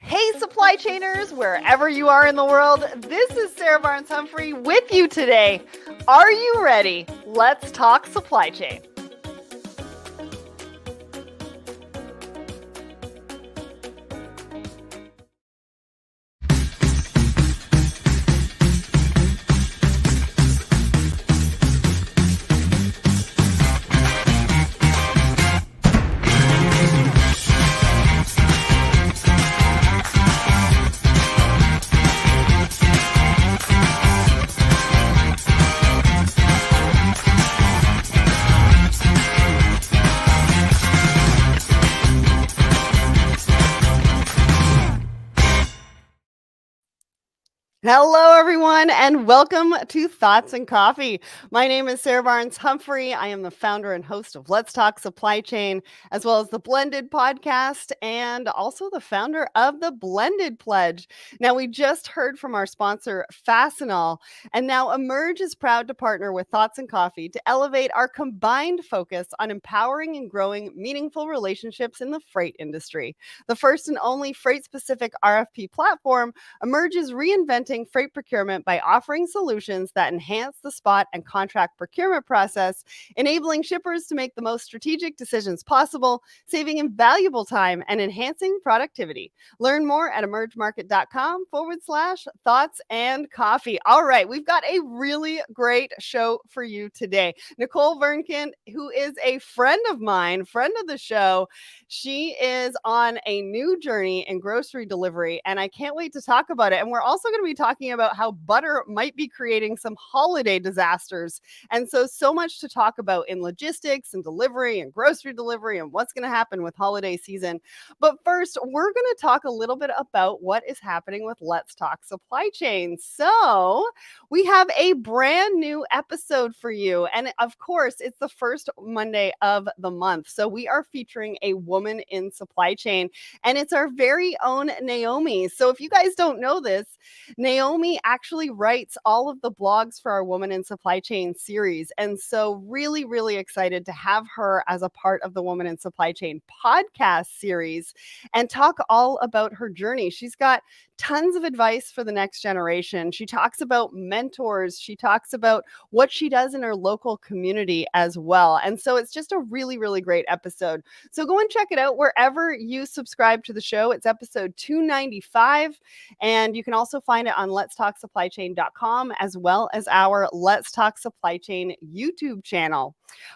Hey, supply chainers, wherever you are in the world, this is Sarah Barnes-Humphrey with you today. Are you ready? Let's talk supply chain. Hello, everyone, and welcome to Thoughts and Coffee. My name is Sarah Barnes-Humphrey. I am the founder and host of Let's Talk Supply Chain, as well as the Blended podcast, and also the founder of the Blended Pledge. Now, we just heard from our sponsor, Fastenal, and now Emerge is proud to partner with Thoughts and Coffee to elevate our combined focus on empowering and growing meaningful relationships in the freight industry. The first and only freight-specific RFP platform, Emerge is reinventing freight procurement by offering solutions that enhance the spot and contract procurement process, enabling shippers to make the most strategic decisions possible, saving invaluable time and enhancing productivity. Learn more at emergemarket.com/thoughts and coffee. All right, we've got a really great show for you today. Nicole Verkindt, who is a friend of mine, friend of the show, she is on a new journey in grocery delivery, and I can't wait to talk about it. And we're also going to be talking about how butter might be creating some holiday disasters. And so much to talk about in logistics and delivery and grocery delivery and what's going to happen with holiday season. But first, we're going to talk a little bit about what is happening with Let's Talk Supply Chain. So we have a brand new episode for you. And of course, it's the first Monday of the month. So we are featuring a woman in supply chain, and it's our very own Naomi. So if you guys don't know this, Naomi actually writes all of the blogs for our Woman in Supply Chain series. And so really, really excited to have her as a part of the Woman in Supply Chain podcast series and talk all about her journey. She's got tons of advice for the next generation. She talks about mentors. She talks about what she does in her local community as well. And so it's just a really, really great episode. So go and check it out wherever you subscribe to the show. It's episode 295. And you can also find it on letstalksupplychain.com, as well as our Let's Talk Supply Chain YouTube channel.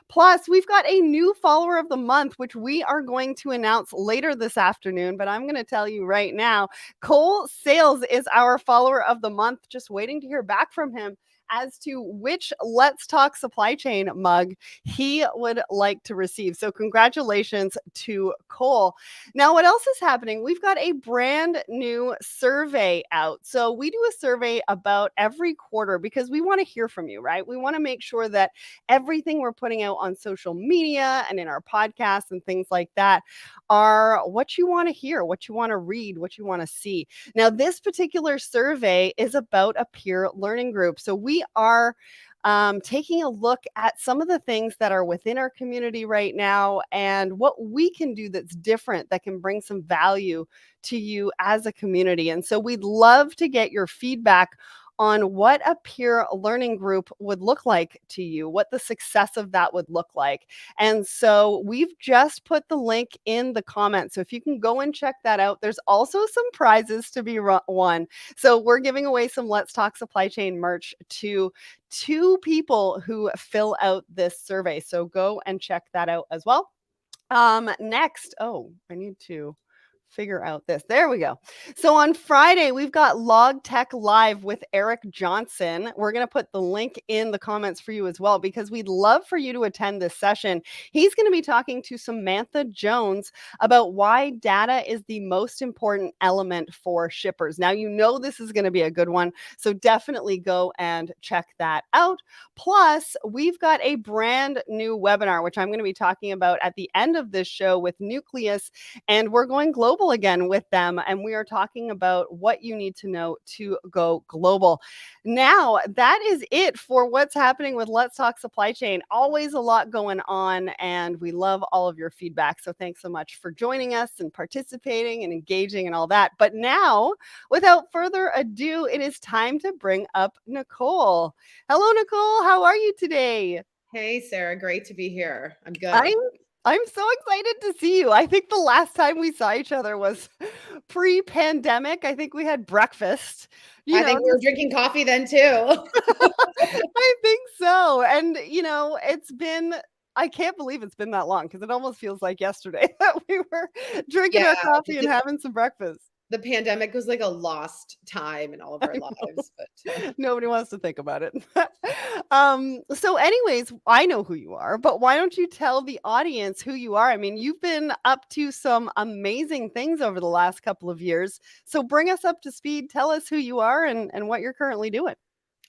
Plus, we've got a new follower of the month, which we are going to announce later this afternoon, but I'm going to tell you right now, Cole Sales is our follower of the month. Just waiting to hear back from him as to which Let's Talk Supply Chain mug he would like to receive. So congratulations to Cole. Now, what else is happening? We've got a brand new survey out. So we do a survey about every quarter because we want to hear from you, right? We want to make sure that everything we're putting out on social media and in our podcasts and things like that are what you want to hear, what you want to read, what you want to see. Now, this particular survey is about a peer learning group. So we are taking a look at some of the things that are within our community right now and what we can do that's different that can bring some value to you as a community. And so we'd love to get your feedback on what a peer learning group would look like to you, what the success of that would look like. And so we've just put the link in the comments. So if you can go and check that out, there's also some prizes to be won. So we're giving away some Let's Talk Supply Chain merch to 2 people who fill out this survey. So go and check that out as well. Next, I need to figure out this. There we go. So on Friday, we've got Log Tech Live with Eric Johnson. We're going to put the link in the comments for you as well, because we'd love for you to attend this session. He's going to be talking to Samantha Jones about why data is the most important element for shippers. Now, you know this is going to be a good one, so definitely go and check that out. Plus, we've got a brand new webinar, which I'm going to be talking about at the end of this show with Nucleus, and we're going global travel again with them, and we are talking about what you need to know to go global. Now, that is it for what's happening with Let's Talk Supply Chain. Always a lot going on, and we love all of your feedback. So thanks so much for joining us and participating and engaging and all that. But now, without further ado, it is time to bring up Nicole. Hello, Nicole. How are you today? Hey, Sarah, great to be here. I'm good. I'm I'm so excited to see you. I think the last time we saw each other was pre-pandemic. I think we had breakfast, I think we were just drinking coffee then too. I think so. And it's been I can't believe it's been that long because it almost feels like yesterday that we were drinking Yeah, our coffee and the, having some breakfast. the pandemic was like a lost time in all of I our know. lives, but Nobody wants to think about it. So anyways, I know who you are, but why don't you tell the audience who you are? I mean, you've been up to some amazing things over the last couple of years. So bring us up to speed. Tell us who you are and what you're currently doing.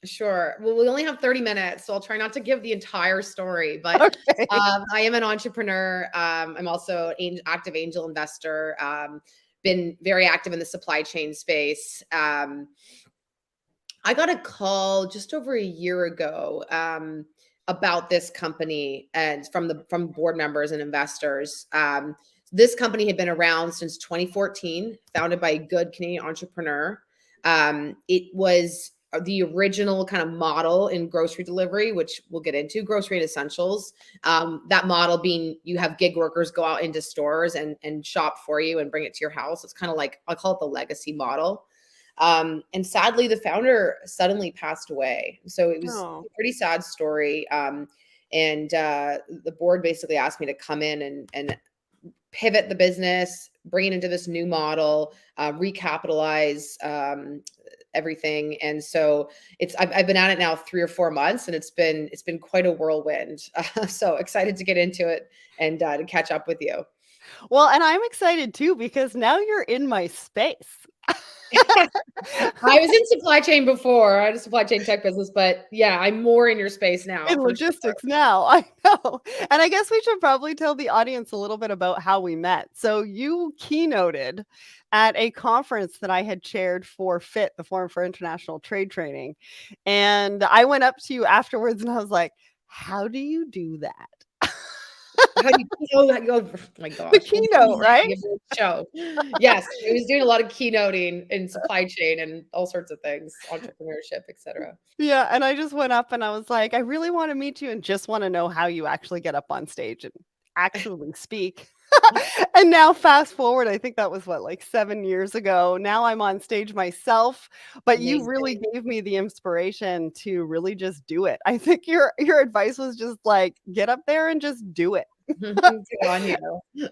sure. Well, we only have 30 minutes, so I'll try not to give the entire story. But Okay. I am an entrepreneur. I'm also an active angel investor. Been very active in the supply chain space. I got a call just over a year ago about this company and from board members and investors. This company had been around since 2014, founded by a good Canadian entrepreneur. It was the original kind of model in grocery delivery, which we'll get into, grocery and essentials. That model being you have gig workers go out into stores and shop for you and bring it to your house. It's kind of like, I'll call it the legacy model. And sadly, the founder suddenly passed away. So it was Oh. a pretty sad story. And the board basically asked me to come in and pivot the business, bring it into this new model, recapitalize everything. And so I've been at it now 3 or 4 months, and it's been quite a whirlwind. So excited to get into it and to catch up with you. Well, and I'm excited too because now you're in my space. I was in supply chain before. I had a supply chain tech business, but yeah, I'm more in your space now In for sure. logistics now, I know. And I guess we should probably tell the audience a little bit about how we met. So you keynoted at a conference that I had chaired for FIT, the Forum for International Trade Training. And I went up to you afterwards and I was like, how do you do that? How do oh my The gosh, we'll keynote, right? give it a show. Yes, I was doing a lot of keynoting in supply chain and all sorts of things, entrepreneurship, etc. Yeah, and I just went up and I was like, "I really wanna meet you and just wanna know how you actually get up on stage and actually speak." And now fast forward, I think that was what, like 7 years ago. Now I'm on stage myself, but you really Amazing. gave me the inspiration to really just do it. I think your advice was just like, "Get up there and just do it." Good on you.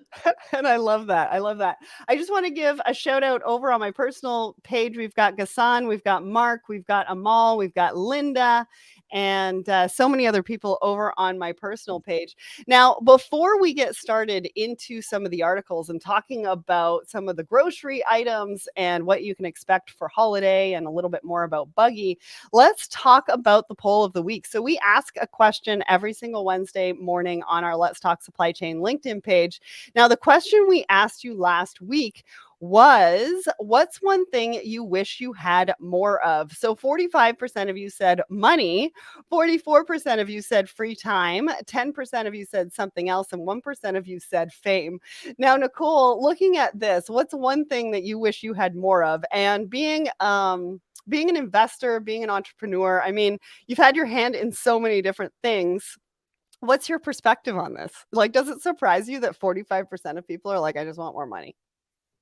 And I love that. I love that. I just want to give a shout out over on my personal page. We've got Gassan, we've got Mark, we've got Amal, we've got Linda, and so many other people over on my personal page. Now, before we get started into some of the articles and talking about some of the grocery items and what you can expect for holiday and a little bit more about Buggy, let's talk about the poll of the week. So we ask a question every single Wednesday morning on our Let's Talk Supply Chain LinkedIn page. Now, the question we asked you last week was, what's one thing you wish you had more of? So 45% of you said money, 44% of you said free time, 10% of you said something else, and 1% of you said fame. Now, Nicole, looking at this, what's one thing that you wish you had more of? And being an investor, being an entrepreneur, I mean, you've had your hand in so many different things. What's your perspective on this? Like, does it surprise you that 45% of people are like, I just want more money?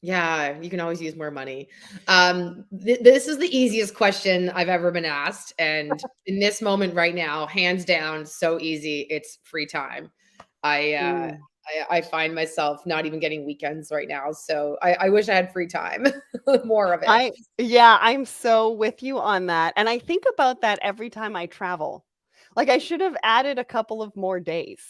Yeah, you can always use more money. This is the easiest question I've ever been asked, and in this moment right now, hands down, so easy. It's free time. I uh, Mm. I find myself not even getting weekends right now, so I wish I had free time, more of it. Yeah, I'm so with you on that. And I think about that every time I travel. Like I should have added a couple of more days.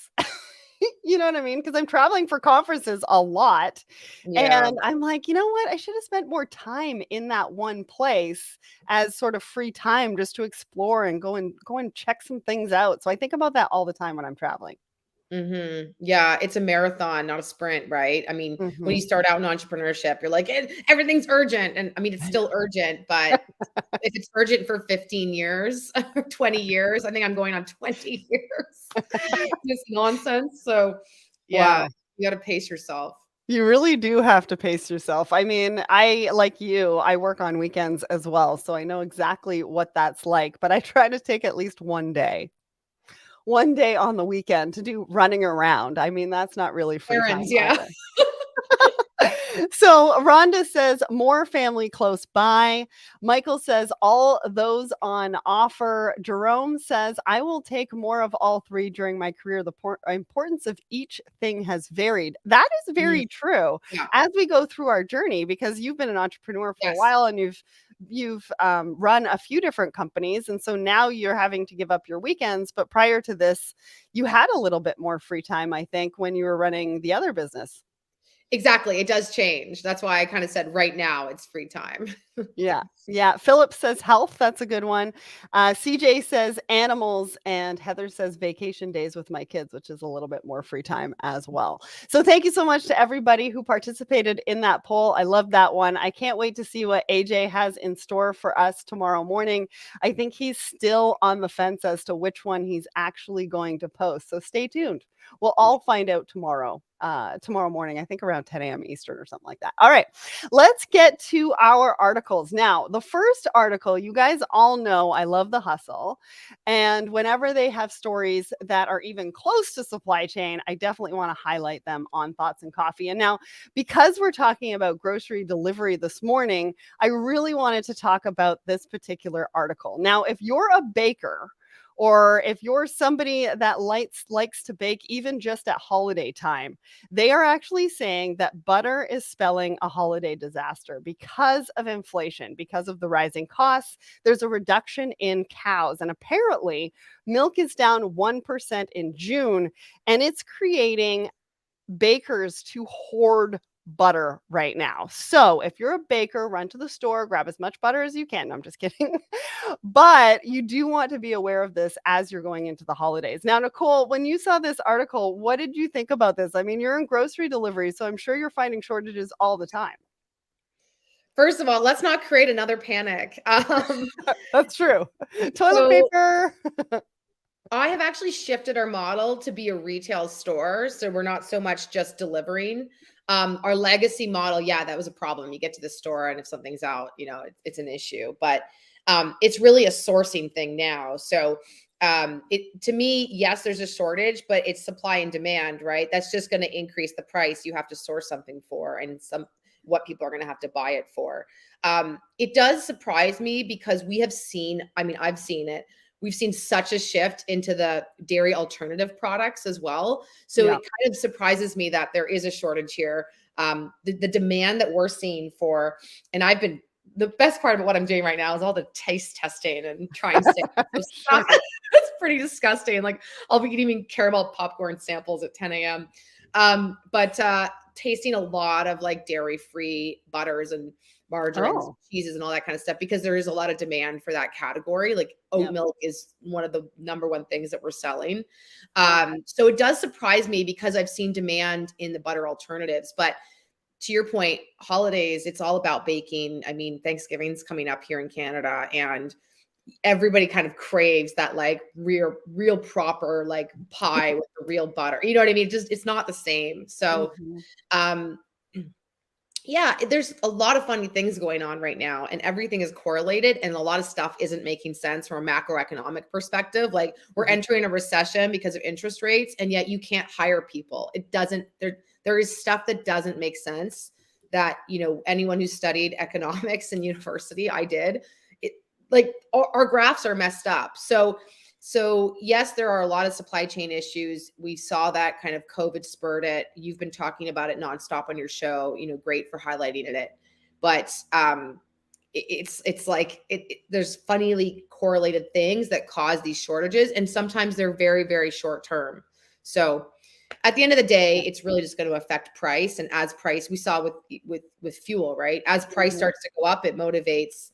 You know what I mean? Because I'm traveling for conferences a lot. Yeah. And I'm like, you know what? I should have spent more time in that one place as sort of free time just to explore and go and check some things out. So I think about that all the time when I'm traveling. Yeah, it's a marathon, not a sprint, right? I mean, when you Mhm. start out in entrepreneurship, you're like, everything's urgent. And I mean, it's I know. still urgent, but if it's urgent for 15 years or 20 years, I think I'm going on 20 years. Just nonsense. So, yeah, Wow. you got to pace yourself. You really do have to pace yourself. I mean, I like you, I work on weekends as well, so I know exactly what that's like, but I try to take at least 1 day on the weekend to do running around. I mean, that's not really free Errands, time yeah. either. So Rhonda says more family close by. Michael says all those on offer. Jerome says I will take more of all three during my career. The importance of each thing has varied. That is Mhm. very true Yeah. as we go through our journey because you've been an entrepreneur for a Yes. while and you've run a few different companies and so now you're having to give up your weekends. But prior to this, you had a little bit more free time, I think, when you were running the other business. Exactly. It does change. That's why I kind of said right now it's free time. Yeah. Yeah. Philip says health. That's a good one. CJ says animals, and Heather says vacation days with my kids, which is a little bit more free time as well. So thank you so much to everybody who participated in that poll. I love that one. I can't wait to see what AJ has in store for us tomorrow morning. I think he's still on the fence as to which one he's actually going to post. So stay tuned. We'll all find out tomorrow morning, I think around 10 a.m. Eastern or something like that. All right. Let's get to our articles. Now, the first article, you guys all know I love the hustle. And whenever they have stories that are even close to supply chain, I definitely want to highlight them on Thoughts and Coffee. And now, because we're talking about grocery delivery this morning, I really wanted to talk about this particular article. Now, if you're a baker, or if you're somebody that likes to bake even just at holiday time, they are actually saying that butter is spelling a holiday disaster because of inflation, because of the rising costs. There's a reduction in cows, and apparently, milk is down 1% in June, and it's creating bakers to hoard butter right now. So if you're a baker, run to the store, grab as much butter as you can. No, I'm just kidding. But you do want to be aware of this as you're going into the holidays. Now, Nicole, when you saw this article, what did you think about this? I mean, you're in grocery delivery, so I'm sure you're finding shortages all the time. First of all, let's not create another panic. That's true. Toilet So paper. I have actually shifted our model to be a retail store. So we're not so much just delivering. Our legacy model, yeah, that was a problem. You get to the store and if something's out, it's an issue. But it's really a sourcing thing now. So it to me, yes, there's a shortage, but it's supply and demand, right? That's just going to increase the price you have to source something for and some what people are going to have to buy it for. It does surprise me because we have seen, I mean, I've seen it, we've seen such a shift into the dairy alternative products as well. So it Yeah. kind of surprises me that there is a shortage here. The demand that we're seeing for, and the best part of what I'm doing right now is all the taste testing and trying samples. Sure. It's pretty disgusting. Like I'll be eating caramel popcorn samples at 10 a.m. But tasting a lot of like dairy-free butters and margarines, Oh, cheeses, and all that kind of stuff because there is a lot of demand for that category. Like oat yep. milk is one of the number one things that we're selling. Yep. So it does surprise me because I've seen demand in the butter alternatives. But to your point, holidays, it's all about baking. I mean, Thanksgiving's coming up here in Canada and everybody kind of craves that like real proper like pie with the real butter. You know what I mean? It's not the same. So Mhm. um yeah, there's a lot of funny things going on right now, and everything is correlated, and a lot of stuff isn't making sense from a macroeconomic perspective. Like we're Mhm. entering a recession because of interest rates, and yet you can't hire people. It doesn't. There is stuff that doesn't make sense. That anyone who studied economics in university, I did. It like our graphs are messed up. So yes, there are a lot of supply chain issues. We saw that kind of COVID spurred it. You've been talking about it nonstop on your show. Great for highlighting it. But it's like there's funnily correlated things that cause these shortages, and sometimes they're very very short term. So at the end of the day, it's really just going to affect price. And as price, we saw with fuel, right? As price Mhm. starts to go up, it motivates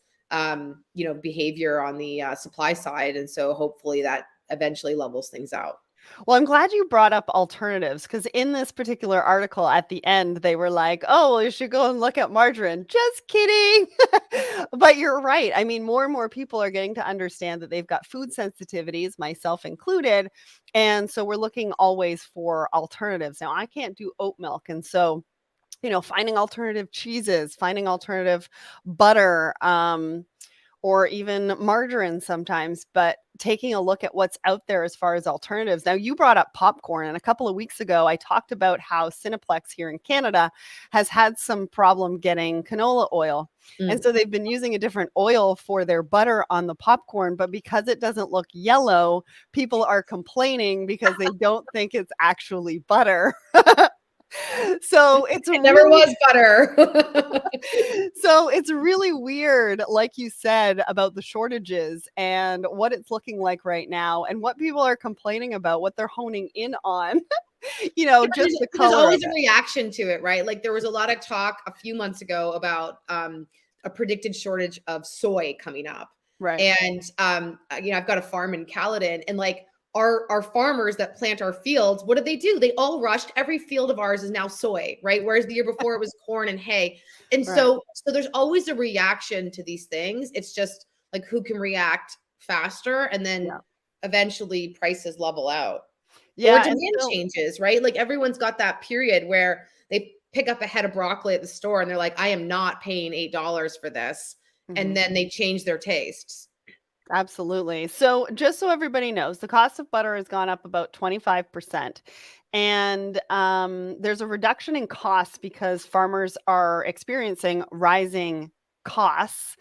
behavior on the supply side. And so hopefully that eventually levels things out. Well, I'm glad you brought up alternatives because in this particular article at the end, they were like, oh, well, you should go and look at margarine. Just kidding. But you're right. I mean, more and more people are getting to understand that they've got food sensitivities, myself included. And so we're looking always for alternatives. Now, I can't do oat milk. And so, finding alternative cheeses, finding alternative butter, or even margarine sometimes, but taking a look at what's out there as far as alternatives. Now, you brought up popcorn, and a couple of weeks ago, I talked about how Cineplex here in Canada has had some problem getting canola oil. And so they've been using a different oil for their butter on the popcorn, but because it doesn't look yellow, people are complaining because they don't think it's actually butter. So it's It never was butter. So it's really weird, like you said, about the shortages and what it's looking like right now and what people are complaining about, what they're honing in on, just the There's color always of a it. reaction to it, right? Like there was a lot of talk a few months ago about a predicted shortage of soy coming up. Right. And I've got a farm in Caledon, and like our farmers that plant our fields, what do? They all rushed. Every field of ours is now soy, right? Whereas the year before it was corn and hay. And Right. so there's always a reaction to these things. It's just like who can react faster, and then Yeah. eventually prices level out. Or Yeah. And demand so, changes, right? Like everyone's got that period where they pick up a head of broccoli at the store and they're like, I am not paying $8 for this. And mhm. then they change their tastes. Absolutely. So, just so everybody knows, the cost of butter has gone up about 25%. And there's a reduction in costs because farmers are experiencing rising costs.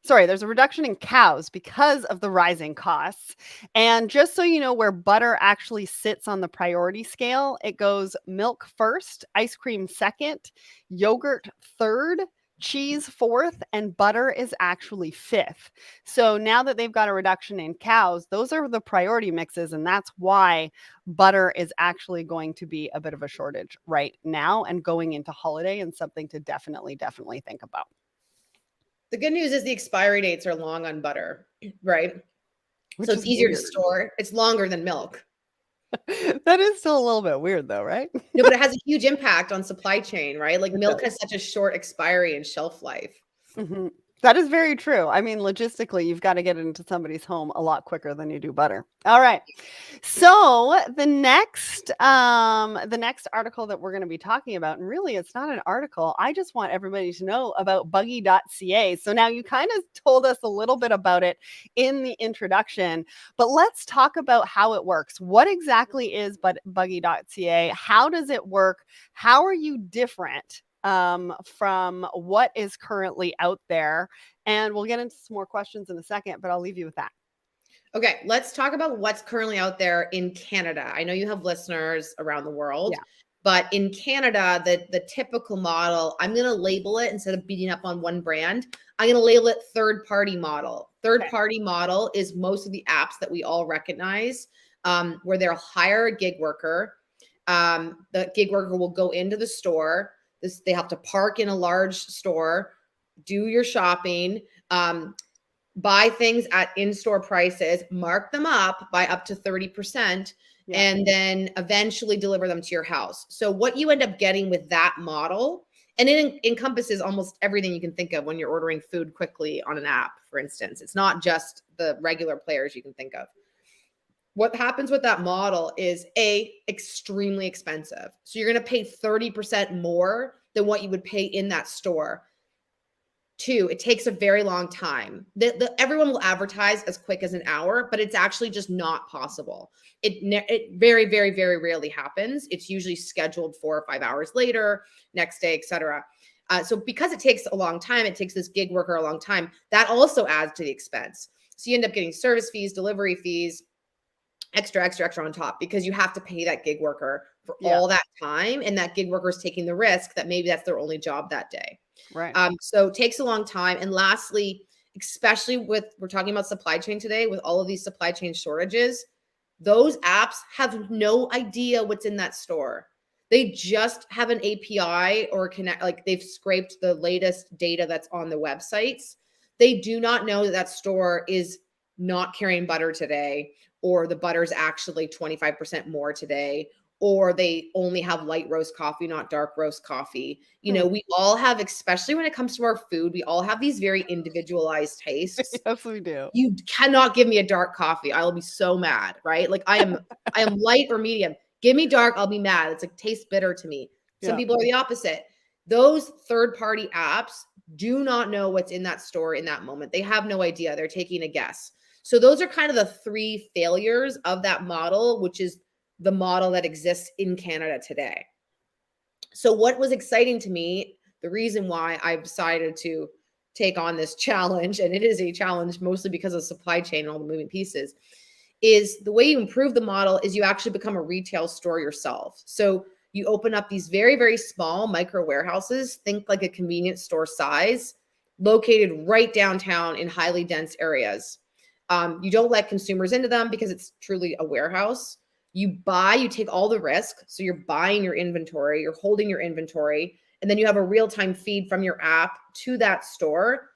Sorry, there's a reduction in cows because of the rising costs. And just so you know where butter actually sits on the priority scale, it goes milk first, ice cream second, yogurt third, cheese fourth, and butter is actually fifth. So now that they've got a reduction in cows, those are the priority mixes. And that's why butter is actually going to be a bit of a shortage right now and going into holiday, and something to definitely think about. The good news is the expiry dates are long on butter, right? Which So it's is easier to weird. store. It's longer than milk. That is still a little bit weird though, right? No, but it has a huge impact on supply chain, right? Like milk has such a short expiry and shelf life. Mhm. That is very true. I mean, logistically, you've got to get it into somebody's home a lot quicker than you do butter. All right. So the next article that we're going to be talking about, and really it's not an article. I just want everybody to know about Buggy.ca. So now you kind of told us a little bit about it in the introduction, but let's talk about how it works. What exactly is Buggy.ca? How does it work? How are you different from what is currently out there? And we'll get into some more questions in a second, but I'll leave you with that. Okay, let's talk about what's currently out there in Canada. I know you have listeners around the world, Yeah. but in Canada, the typical model, I'm going to label it, instead of beating up on one brand, I'm going to label it third party model. Third party model is most of the apps that we all recognize, where they'll hire a gig worker. The gig worker will go into the store. They have to park in a large store, do your shopping, buy things at in-store prices, mark them up by up to 30%, Yeah. and then eventually deliver them to your house. So what you end up getting with that model, and it encompasses almost everything you can think of when you're ordering food quickly on an app, for instance. It's not just the regular players you can think of. What happens with that model is extremely expensive. So you're going to pay 30% more than what you would pay in that store. 2, it takes a very long time. Everyone will advertise as quick as an hour, but it's actually just not possible. It very, very, very rarely happens. It's usually scheduled 4 or 5 hours later, next day, etc. So because it takes a long time, it takes this gig worker a long time. That also adds to the expense. So you end up getting service fees, delivery fees, extra on top, because you have to pay that gig worker for all that time. And that gig worker is taking the risk that maybe that's their only job that day. Right. So it takes a long time. And lastly, especially we're talking about supply chain today, with all of these supply chain shortages, those apps have no idea what's in that store. They just have an API or connect, like they've scraped the latest data that's on the websites. They do not know that store is not carrying butter today, or the butter's actually 25% more today, or they only have light roast coffee, not dark roast coffee. You know, we all have, especially when it comes to our food, we all have these very individualized tastes. Yes, we do. You cannot give me a dark coffee. I'll be so mad, right? Like I am light or medium. Give me dark, I'll be mad. It's like tastes bitter to me. Some people are the opposite. Those third-party apps do not know what's in that store in that moment. They have no idea. They're taking a guess. So those are kind of the 3 failures of that model, which is the model that exists in Canada today. So what was exciting to me, the reason why I've decided to take on this challenge, and it is a challenge mostly because of supply chain and all the moving pieces, is the way you improve the model is you actually become a retail store yourself. So you open up these very, very small micro warehouses, think like a convenience store size, located right downtown in highly dense areas. You don't let consumers into them because it's truly a warehouse. You take all the risk. So you're buying your inventory, you're holding your inventory, and then you have a real-time feed from your app to that store.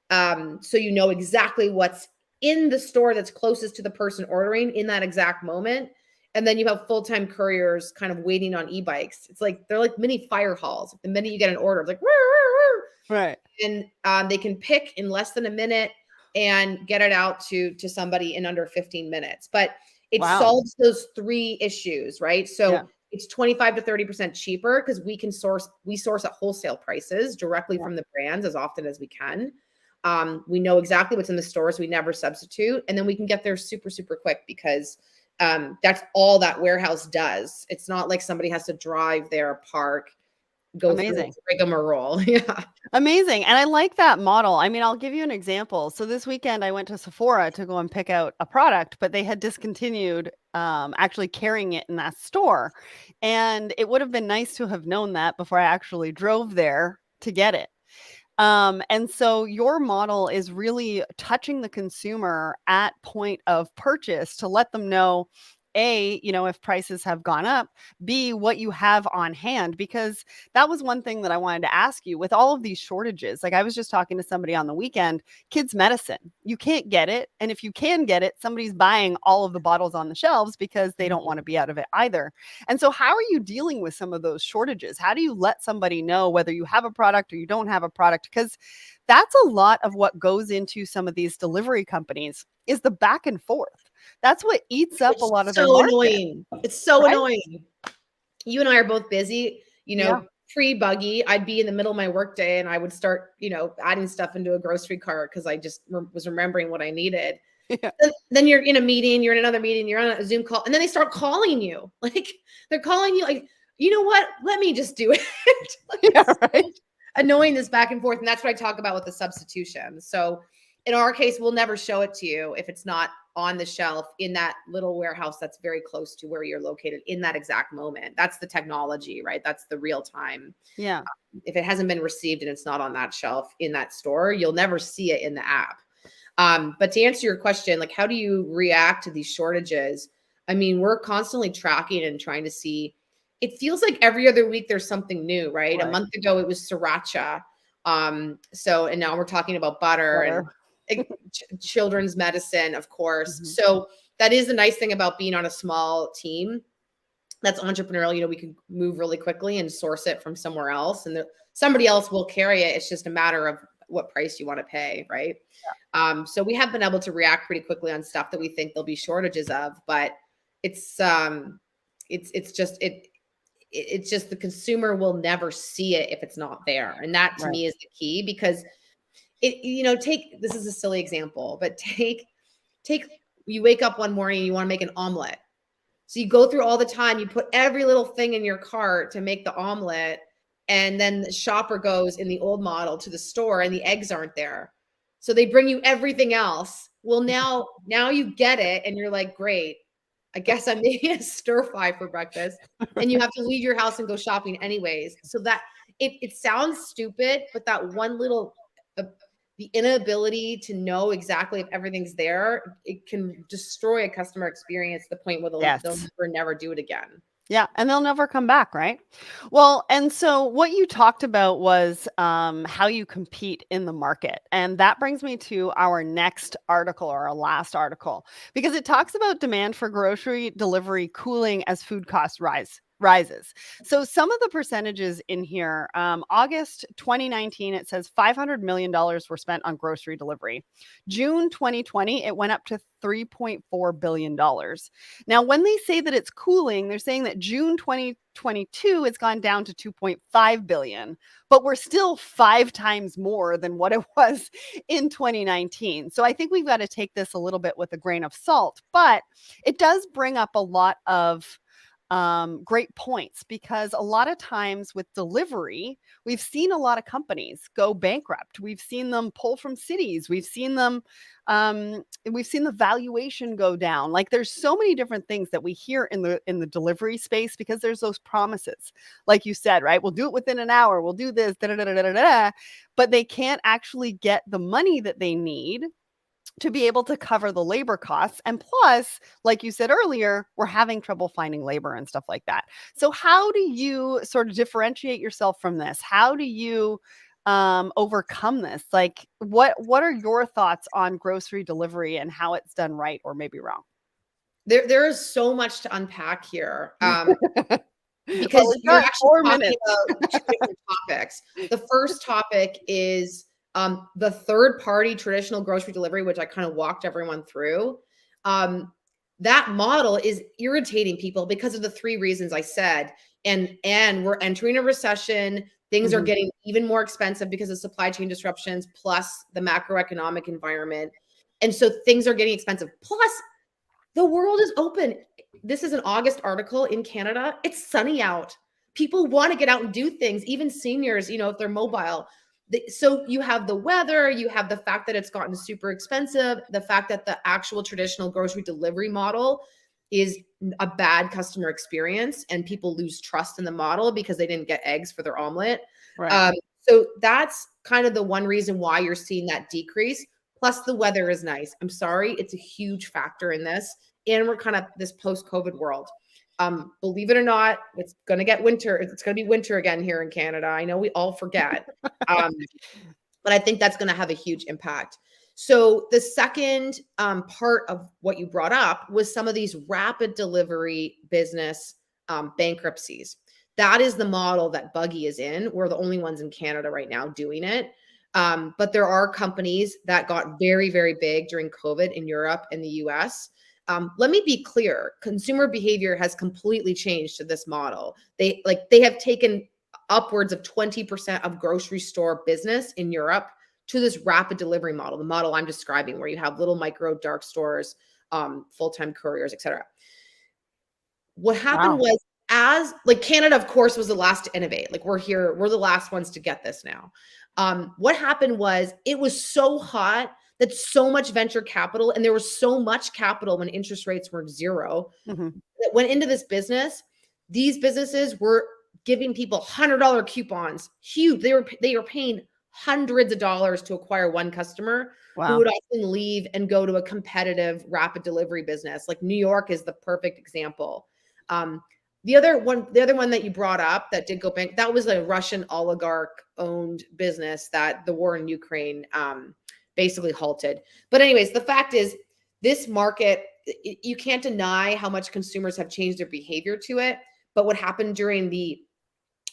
So you know exactly what's in the store that's closest to the person ordering in that exact moment. And then you have full-time couriers kind of waiting on e-bikes. It's like, they're like mini fire halls. The minute you get an order, it's like, woo, woo, woo. Right. And they can pick in less than a minute and get it out to somebody in under 15 minutes. But it solves those 3 issues, right? So it's 25 to 30% cheaper because we source at wholesale prices directly from the brands as often as we can. We know exactly what's in the stores. We never substitute. And then we can get there super, super quick because that's all that warehouse does. It's not like somebody has to drive there, park, go through rigmarole. Yeah. Amazing. And I like that model. I mean, I'll give you an example. So this weekend I went to Sephora to go and pick out a product, but they had discontinued actually carrying it in that store. And it would have been nice to have known that before I actually drove there to get it. And so your model is really touching the consumer at point of purchase to let them know, A, if prices have gone up, B, what you have on hand, because that was one thing that I wanted to ask you with all of these shortages. Like I was just talking to somebody on the weekend, kids medicine, you can't get it. And if you can get it, somebody's buying all of the bottles on the shelves because they don't want to be out of it either. And so how are you dealing with some of those shortages? How do you let somebody know whether you have a product or you don't have a product? Because that's a lot of what goes into some of these delivery companies is the back and forth. That's what eats up a lot of their market. Annoying. It's so annoying. You and I are both busy, pre-Buggy, I'd be in the middle of my workday and I would start, adding stuff into a grocery cart because I just was remembering what I needed. Yeah. Then you're in a meeting, you're in another meeting, you're on a Zoom call, and then they start calling you. Like they're calling you like, you know what? Let me just do it. Right. Annoying, this back and forth. And that's what I talk about with the substitution. So in our case, we'll never show it to you if it's not on the shelf in that little warehouse that's very close to where you're located in that exact moment. That's the technology, right? That's the real time. Yeah. If it hasn't been received and it's not on that shelf in that store, you'll never see it in the app. But to answer your question, like, how do you react to these shortages? I mean, we're constantly tracking and trying to see. It feels like every other week there's something new, right? A month ago it was sriracha. And now we're talking about butter. And children's medicine, of course. Mm-hmm. So that is the nice thing about being on a small team that's entrepreneurial. We can move really quickly and source it from somewhere else, and somebody else will carry it. It's just a matter of what price you want to pay, right? Yeah. So we have been able to react pretty quickly on stuff that we think there'll be shortages of, but it's just the consumer will never see it if it's not there, and that to me is the key because. This is a silly example, but you wake up one morning and you want to make an omelet. So you go through all the time, you put every little thing in your cart to make the omelet. And then the shopper goes in the old model to the store and the eggs aren't there. So they bring you everything else. Well, now you get it. And you're like, great, I guess I'm making a stir fry for breakfast. And you have to leave your house and go shopping anyways. So that it sounds stupid, but that one little, the inability to know exactly if everything's there, it can destroy a customer experience to the point where they'll never do it again. Yeah, and they'll never come back, right? Well, and so what you talked about was how you compete in the market. And that brings me to our next article or our last article, because it talks about demand for grocery delivery cooling as food costs rises. So some of the percentages in here, August 2019, it says $500 million were spent on grocery delivery. June 2020, it went up to $3.4 billion. Now, when they say that it's cooling, they're saying that June 2022 it's gone down to 2.5 billion, but we're still 5 times more than what it was in 2019. So I think we've got to take this a little bit with a grain of salt, but it does bring up a lot of great points, because a lot of times with delivery, we've seen a lot of companies go bankrupt. We've seen them pull from cities. We've seen them, we've seen the valuation go down. Like, there's so many different things that we hear in the delivery space, because there's those promises, like you said, right? We'll do it within an hour. We'll do this, da, da, da, da, da, da, but they can't actually get the money that they need to be able to cover the labor costs. And plus, like you said earlier, we're having trouble finding labor and stuff like that. So how do you sort of differentiate yourself from this? How do you overcome this? Like, what are your thoughts on grocery delivery and how it's done right or maybe wrong? There is so much to unpack here. Because Well, we've you're got actually 4 talking minutes. about two different topics. The first topic is the third party traditional grocery delivery, which I kind of walked everyone through. That model is irritating people because of the three reasons I said. And we're entering a recession. Things are Mhm. getting even more expensive because of supply chain disruptions, plus the macroeconomic environment. And so things are getting expensive. Plus, the world is open. This is an August article in Canada. It's sunny out. People want to get out and do things, even seniors, if they're mobile. So you have the weather, you have the fact that it's gotten super expensive, the fact that the actual traditional grocery delivery model is a bad customer experience, and people lose trust in the model because they didn't get eggs for their omelet. Right. So that's kind of the one reason why you're seeing that decrease. Plus, the weather is nice. I'm sorry, it's a huge factor in this. And we're kind of this post-COVID world. Believe it or not, it's going to get winter. It's going to be winter again here in Canada. I know we all forget, but I think that's going to have a huge impact. So the second part of what you brought up was some of these rapid delivery business bankruptcies. That is the model that Buggy is in. We're the only ones in Canada right now doing it. But there are companies that got very, very big during COVID in Europe and the US. Let me be clear, consumer behavior has completely changed to this model. They have taken upwards of 20% of grocery store business in Europe to this rapid delivery model, the model I'm describing, where you have little micro dark stores, full-time couriers, etc. What happened Wow. was, as like Canada, of course, was the last to innovate. Like, we're the last ones to get this now. What happened was, it was so hot that so much venture capital, and there was so much capital when interest rates were zero, Mhm. that went into this business. These businesses were giving people $100 coupons. Huge. They were paying hundreds of dollars to acquire one customer, who Wow. would often leave and go to a competitive rapid delivery business. Like, New York is the perfect example. The other one that you brought up that did go bank, that was a Russian oligarch owned business that the war in Ukraine basically halted. But anyways, the fact is, this market, you can't deny how much consumers have changed their behavior to it. But what happened during the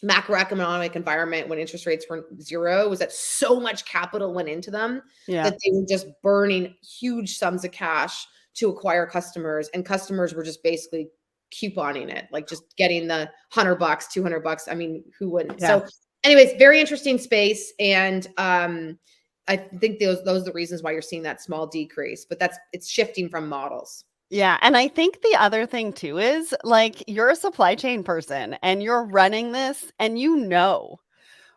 macroeconomic environment when interest rates were zero was that so much capital went into them Yeah. that they were just burning huge sums of cash to acquire customers, and customers were just basically couponing it, like just getting the $100, $200. I mean, who wouldn't? Yeah. So anyways, very interesting space. And I think those are the reasons why you're seeing that small decrease, but it's shifting from models. Yeah, and I think the other thing too is, like, you're a supply chain person and you're running this and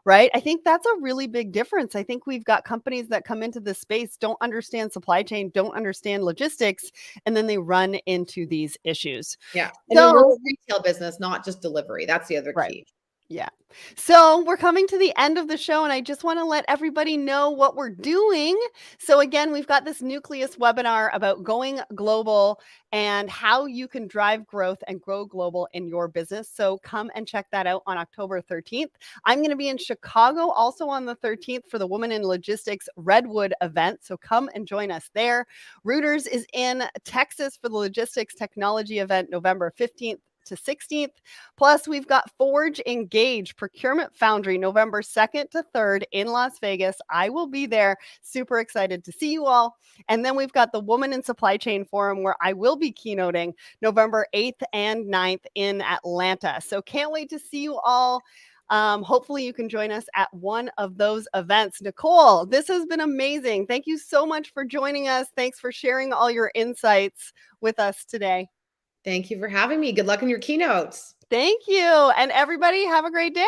right? I think that's a really big difference. I think we've got companies that come into this space, don't understand supply chain, don't understand logistics, and then they run into these issues. Yeah. And we're So, a retail business, not just delivery. That's the other right. key. Yeah. So we're coming to the end of the show, and I just want to let everybody know what we're doing. So, again, we've got this Nucleus webinar about going global and how you can drive growth and grow global in your business. So, come and check that out on October 13th. I'm going to be in Chicago also on the 13th for the Woman in Logistics Redwood event. So, come and join us there. Reuters is in Texas for the Logistics Technology event November 15th to 16th. Plus, we've got Forge Engage Procurement Foundry November 2nd to 3rd in Las Vegas. I will be there. Super excited to see you all. And then we've got the Woman in Supply Chain Forum, where I will be keynoting November 8th and 9th in Atlanta. So can't wait to see you all. Hopefully you can join us at one of those events. Nicole, this has been amazing. Thank you so much for joining us. Thanks for sharing all your insights with us today. Thank you for having me. Good luck in your keynotes. Thank you. And everybody, have a great day.